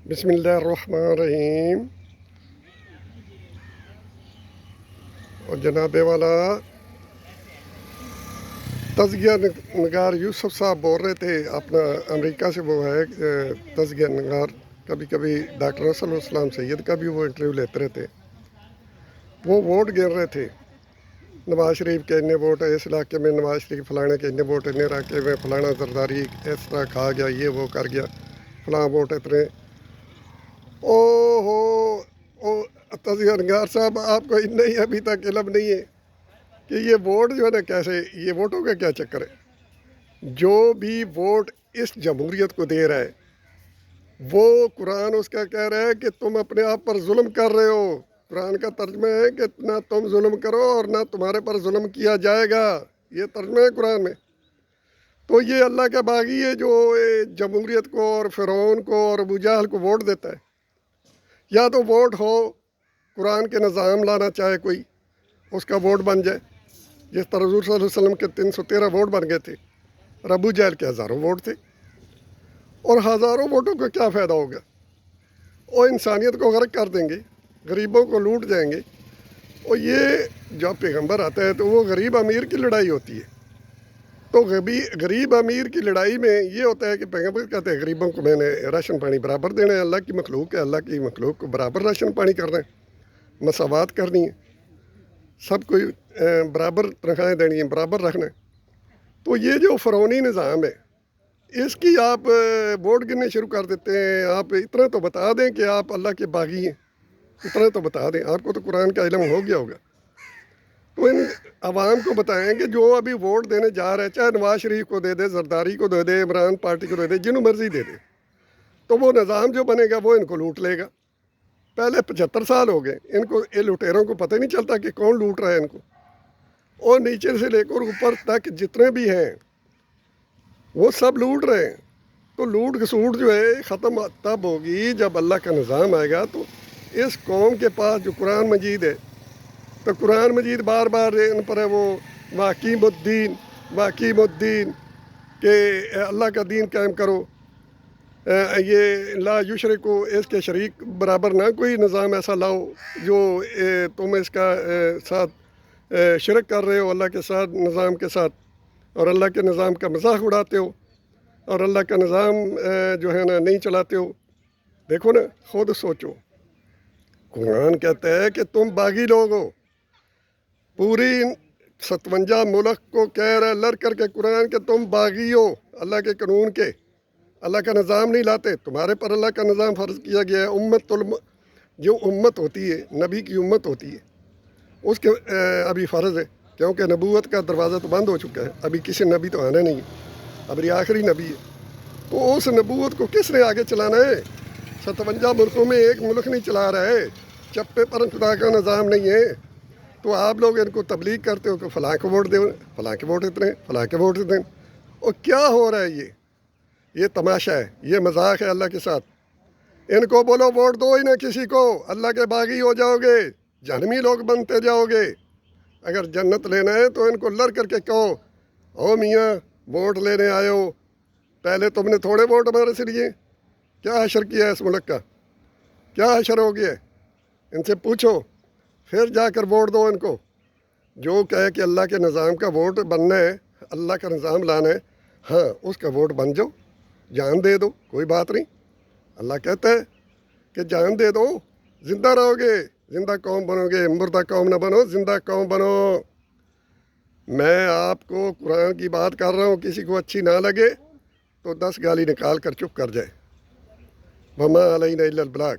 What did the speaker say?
بسم اللہ الرحمن الرحیم۔ اور جناب والا تزکیہ نگار یوسف صاحب بول رہے تھے، اپنا امریکہ سے وہ ہے تزکیہ نگار، کبھی کبھی ڈاکٹر صلی اللہ علیہ وسلم سید کا بھی وہ انٹرویو لیتے رہتے۔ وہ ووٹ گر رہے تھے، نواز شریف کے اتنے ووٹ ہے اس علاقے میں، نواز شریف فلانے کے اتنے ووٹ اتنے علاقے میں، فلانا زرداری اس طرح کھا گیا، یہ وہ کر گیا، فلاں ووٹ اتنے۔ او ہو تزکیہ نگار صاحب، آپ کو اتنا ہی ابھی تک علم نہیں ہے کہ یہ ووٹ جو ہے نا کیسے، یہ ووٹوں کا کیا چکر ہے۔ جو بھی ووٹ اس جمہوریت کو دے رہا ہے وہ قرآن اس کا کہہ رہا ہے کہ تم اپنے آپ پر ظلم کر رہے ہو۔ قرآن کا ترجمہ ہے کہ نہ تم ظلم کرو اور نہ تمہارے پر ظلم کیا جائے گا، یہ ترجمہ ہے قرآن میں۔ تو یہ اللہ کا باغی ہے جو جمہوریت کو اور فرعون کو اور ابو جہل کو ووٹ دیتا ہے۔ یا تو ووٹ ہو قرآن کے نظام لانا چاہے کوئی، اس کا ووٹ بن جائے، جس طرح حضور صلی اللہ علیہ وسلم کے 313 ووٹ بن گئے تھے اور ابو جہل کے ہزاروں ووٹ تھے، اور ہزاروں ووٹوں کا کیا فائدہ ہوگا؟ وہ انسانیت کو غرق کر دیں گے، غریبوں کو لوٹ جائیں گے۔ اور یہ جب پیغمبر آتا ہے تو وہ غریب امیر کی لڑائی ہوتی ہے، تو غریب امیر کی لڑائی میں یہ ہوتا ہے کہ پیغمبر کہتے ہیں غریبوں کو میں نے راشن پانی برابر دینا ہے، اللہ کی مخلوق ہے، اللہ کی مخلوق کو برابر راشن پانی کرنا ہے، مساوات کرنی ہے، سب کو برابر تنخواہیں دینی ہیں، برابر رکھنا ہے۔ تو یہ جو فرعونی نظام ہے اس کی آپ ووٹ گننے شروع کر دیتے ہیں۔ آپ اتنا تو بتا دیں کہ آپ اللہ کے باغی ہیں، اتنا تو بتا دیں، آپ کو تو قرآن کا علم ہو گیا ہوگا۔ تو ان عوام کو بتائیں کہ جو ابھی ووٹ دینے جا رہے ہیں، چاہے نواز شریف کو دے دے، زرداری کو دے دے، عمران پارٹی کو دے دے، جنہوں مرضی دے دے، تو وہ نظام جو بنے گا وہ ان کو لوٹ لے گا۔ پہلے 75 سال ہو گئے ان کو، یہ لٹیروں کو پتہ نہیں چلتا کہ کون لوٹ رہا ہے ان کو، اور نیچے سے لے کر اوپر تک جتنے بھی ہیں وہ سب لوٹ رہے ہیں۔ تو لوٹ کسوٹ جو ہے ختم تب ہوگی جب اللہ کا نظام آئے گا۔ تو اس قوم کے پاس جو قرآن مجید ہے، تو قرآن مجید بار بار ان پر ہے وہ واقیم الدین کہ اللہ کا دین قائم کرو، یہ لا یشرکو، اس کے شریک برابر نہ کوئی نظام ایسا لاؤ جو تم اس کا ساتھ شرک کر رہے ہو اللہ کے ساتھ، نظام کے ساتھ، اور اللہ کے نظام کا مذاق اڑاتے ہو اور اللہ کا نظام جو ہے نا نہیں چلاتے ہو۔ دیکھو نا، خود سوچو، قرآن کہتا ہے کہ تم باغی لوگ ہو، پوری 57 ملک کو کہہ رہا ہے لڑ کر کے قرآن کہ تم باغی ہو اللہ کے قانون کے، اللہ کا نظام نہیں لاتے، تمہارے پر اللہ کا نظام فرض کیا گیا ہے۔ جو امت ہوتی ہے، نبی کی امت ہوتی ہے، اس کے ابھی فرض ہے، کیونکہ نبوت کا دروازہ تو بند ہو چکا ہے، ابھی کسی نبی تو آنا نہیں ہے، اب یہ آخری نبی ہے۔ تو اس نبوت کو کس نے آگے چلانا ہے؟ 57 ملکوں میں ایک ملک نہیں چلا رہا ہے، چپے پر خدا کا نظام نہیں ہے۔ تو آپ لوگ ان کو تبلیغ کرتے ہو کہ فلاں کو ووٹ دیں، فلاں کے ووٹ اتنے، فلاں کے ووٹ اتنے، اور کیا ہو رہا ہے؟ یہ تماشا ہے، یہ مذاق ہے اللہ کے ساتھ۔ ان کو بولو ووٹ دو ہی نہ کسی کو، اللہ کے باغی ہو جاؤ گے، جہنمی لوگ بنتے جاؤ گے۔ اگر جنت لینا ہے تو ان کو لڑ کر کے کہو، او میاں ووٹ لینے آئے ہو، پہلے تم نے تھوڑے ووٹ ہمارے سے لیے، کیا حشر کیا ہے اس ملک کا، کیا حشر ہو گیا ہے؟ ان سے پوچھو، پھر جا کر ووٹ دو ان کو۔ جو کہے کہ اللہ کے نظام کا ووٹ بننا ہے، اللہ کا نظام لانا ہے، ہاں اس کا ووٹ بن جاؤ، جان دے دو، کوئی بات نہیں۔ اللہ کہتا ہے کہ جان دے دو، زندہ رہو گے، زندہ قوم بنو گے، مردہ قوم نہ بنو، زندہ قوم بنو۔ میں آپ کو قرآن کی بات کر رہا ہوں، کسی کو اچھی نہ لگے تو 10 گالی نکال کر چپ کر جائے۔ وما علینا الا البلاغ۔